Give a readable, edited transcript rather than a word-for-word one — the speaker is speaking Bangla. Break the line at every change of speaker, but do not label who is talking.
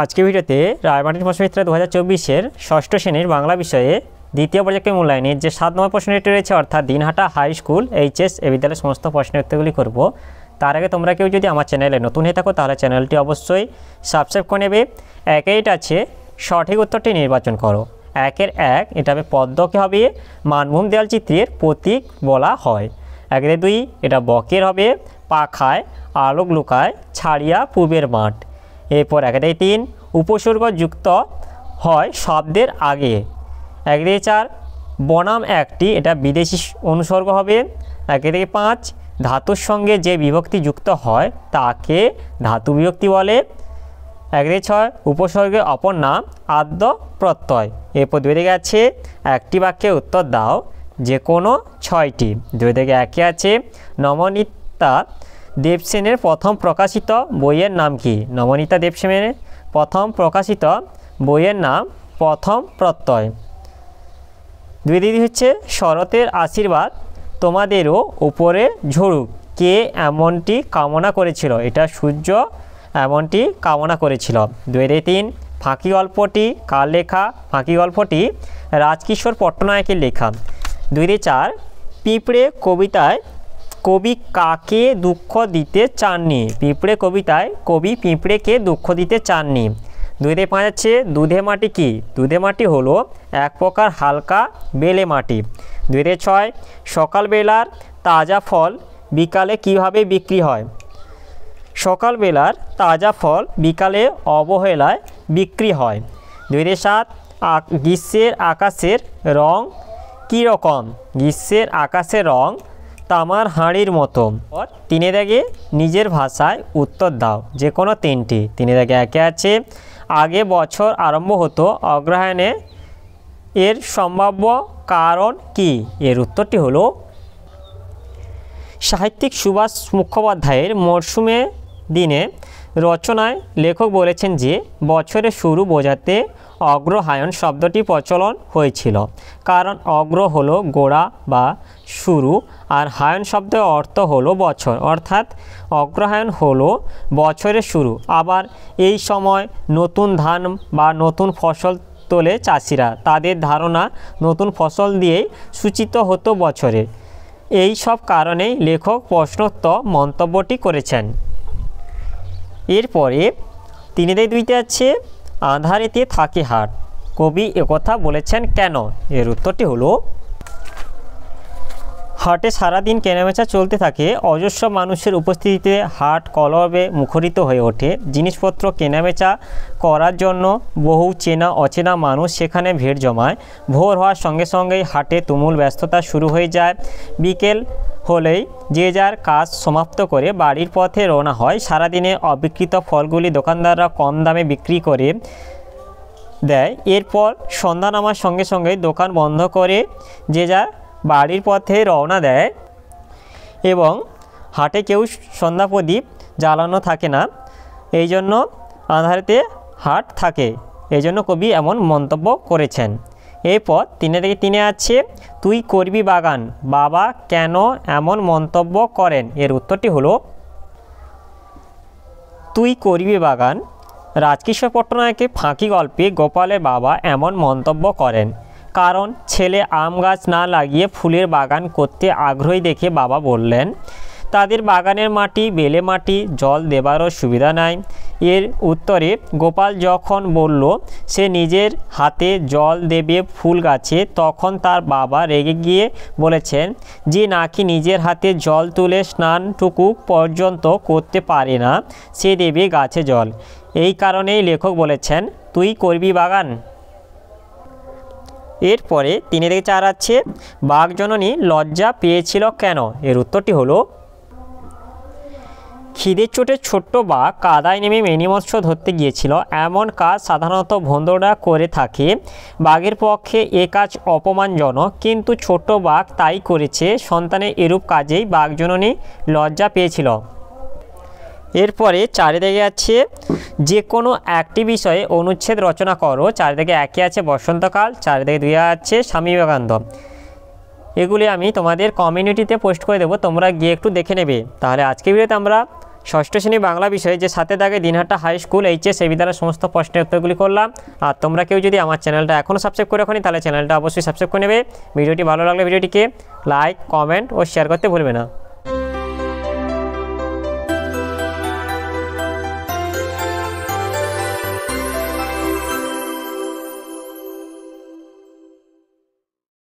আজকে ভিডিওতে রায়মার্টিন প্রশ্নবিচিত্রা 2024-এর ষষ্ঠ শ্রেণীর বাংলা বিষয়ে দ্বিতীয় পর্যায়ে মূল্যায়নের যে 7 নম্বর প্রশ্নটি রয়েছে অর্থাৎ দিনহাটা হাই স্কুল এইচএস এ বিদ্যালয়ের সমস্ত প্রশ্নের উত্তরগুলি করব। তার আগে তোমরা কেউ যদি আমার চ্যানেলে নতুন হয়ে থাকো তাহলে চ্যানেলটি অবশ্যই সাবস্ক্রাইব করে নেবে। 1 আছে সঠিক উত্তরটি নির্বাচন করো। 1-এর 1 এটা হবে পদ্মকে হবে মানভূম দেয়াল চিত্রের প্রতীক বলা হয়। 1-এর 2 এটা বকের হবে পাখায় আলোক লুকায় ছাড়িয়া পূবের মাঠ। এরপর 1-এর 3 উপসর্গ যুক্ত হয় শব্দের আগে। 1-এর 4 বনাম একটি এটা বিদেশি অনুসর্গ হবে। 1-এর 5 ধাতুর সঙ্গে যে বিভক্তি যুক্ত হয় তাকে ধাতু বিভক্তি বলে। 1-এর 6 উপসর্গের অপর নাম আদ্য প্রত্যয়। এরপর 2 আছে একটি বাক্যে উত্তর দাও যে কোনো 6টি। 2 আছে নমনীতা দেবসেনের প্রথম প্রকাশিত বইয়ের নাম কি? নমনীতা দেবসেনের প্রথম প্রকাশিত বইয়ের নাম প্রথম প্রত্যয়। 2 হচ্ছে শরতের আশীর্বাদ তোমাদেরও উপরে ঝরুক কে এমনটি কামনা করেছিল? এটা সূর্য এমনটি কামনা করেছিল। 2-3 ফাঁকি গল্পটি কার লেখা? ফাঁকি গল্পটি রাজকিশোর পট্টনায়কের লেখা। 2-4 পিঁপড়ে কবিতায় কবি কাকে দুঃখ দিতে চাননি? পিঁপড়ে কবিতায় কবি পিঁপড়েকে দুঃখ দিতে চাননি। 2-5 আছে দুধে মাটি কি? দুধে মাটি হলো এক প্রকার হালকা বেলে মাটি। 2-6 সকালবেলার তাজা ফল বিকালে কিভাবে বিক্রি হয়? সকালবেলার তাজা ফল বিকালে অবহেলায় বিক্রি হয়। 2-7 গ্রীষ্মের আকাশের রং কী রকম? গ্রীষ্মের আকাশের রং তামার হাঁড়ির মতো। 3 নিজের ভাষায় উত্তর দাও যে কোনো 3টি। 3 আছে আগে বছর আরম্ভ হতো অগ্রহায়ণে এর সম্ভাব্য কারণ কি? এর উত্তরটি হলো সাহিত্যিক সুভাষ মুখোপাধ্যায়ের মরশুমে দিনে রচনায় লেখক বলেছেন যে বছরের শুরু বোঝাতে অগ্রহায়ণ শব্দটি প্রচলন হয়েছিল, কারণ অগ্র হলো গোড়া বা শুরু আর হায়ন শব্দের অর্থ হলো বছর, অর্থাৎ অগ্রহায়ণ হলো বছরের শুরু। আবার এই সময় নতুন ধান বা নতুন ফসল তোলে চাষিরা, তাদের ধারণা নতুন ফসল দিয়েই সূচিত হতো বছরে। এই সব কারণেই লেখক প্রশ্নোত্তর মন্তব্যটি করেছেন। এরপরে 3-2 আছে আঁধারেতে থাকে হাট, কবি একথা বলেছেন কেন? এর উত্তরটি হলো হাটে সারাদিন কেনাবেচা চলতে থাকে, অজস্র মানুষের উপস্থিতিতে হাট কলরবে মুখরিত হয়ে ওঠে। জিনিসপত্র কেনাবেচা করার জন্য বহু চেনা অচেনা মানুষ সেখানে ভিড় জমায়। ভোর হওয়ার সঙ্গে সঙ্গেই হাটে তুমুল ব্যস্ততা শুরু হয়ে যায়। বিকেল হলেই যে যার কাজ সমাপ্ত করে বাড়ির পথে রওনা হয়। সারাদিনে অবিক্রিত ফলগুলি দোকানদাররা কম দামে বিক্রি করে দেয়। এরপর সন্ধ্যা নামার সঙ্গে সঙ্গে দোকান বন্ধ করে যে যার বাড়ির পথে রওনা দেয় এবং হাটে কেউ সন্ধ্যা প্রদীপ জ্বালানো থাকে না, এই জন্য আঁধারেতে হাট থাকে। এই জন্য কবি এমন মন্তব্য করেছেন। এরপর 3 আছে তুই করবি বাগান, বাবা কেন এমন মন্তব্য করেন? এর উত্তরটি হলো তুই করবি বাগান রাজকিশোর পট্টনায়কের ফাঁকি গল্পে গোপালের বাবা এমন মন্তব্য করেন কারণ ছেলে আম গাছ না লাগিয়ে ফুলের বাগান করতে আগ্রহী দেখে বাবা বললেন তাদের বাগানের মাটি বেলে মাটি, জল দেবারও সুবিধা নাই। এর উত্তরে গোপাল যখন বলল সে নিজের হাতে জল দেবে ফুল গাছে, তখন তার বাবা রেগে গিয়ে বলেছেন যে নাকি নিজের হাতে জল তুলে স্নানটুকু পর্যন্ত করতে পারে না সে দেবে গাছে জল। এই কারণেই লেখক বলেছেন তুই করবি বাগান। এরপরে 3-4 আছে বাঘজননী লজ্জা পেয়েছিল কেন? এর উত্তরটি হলো খিদের চোটে ছোট্ট বাঘ কাদায় নেমে মেনিমৎস্য ধরতে গিয়েছিল। এমন কাজ সাধারণত ভোঁদড়া করে থাকে, বাঘের পক্ষে এ কাজ অপমানজনক, কিন্তু ছোট্ট বাঘ তাই করেছে। সন্তানের এরূপ কাজেই বাঘজননী লজ্জা পেয়েছিল। এরপরে 4 আছে যে কোনো একটি বিষয়ে অনুচ্ছেদ রচনা করো। 4 আছে বসন্তকাল, 4-2 আছে স্বামী বিবেকানন্দ। এগুলি আমি তোমাদের কমিউনিটিতে পোস্ট করে দেবো, তোমরা গিয়ে একটু দেখে নেবে। তাহলে আজকে ভিডিওতে আমরা ষষ্ঠ শ্রেণী বাংলা বিষয়ে যে 7 দাগে দিনহাটা হাই স্কুল এইচএস এই বিদ্যালয়ের সমস্ত প্রশ্নের উত্তরগুলি করলাম। আর তোমরা কেউ যদি আমার চ্যানেলটা এখনও সাবস্ক্রাইব করে রাখোনি তাহলে চ্যানেলটা অবশ্যই সাবস্ক্রাইব করে নেবে। ভিডিওটি ভালো লাগলে ভিডিওটিকে লাইক, কমেন্ট ও শেয়ার করতে ভুলবে না।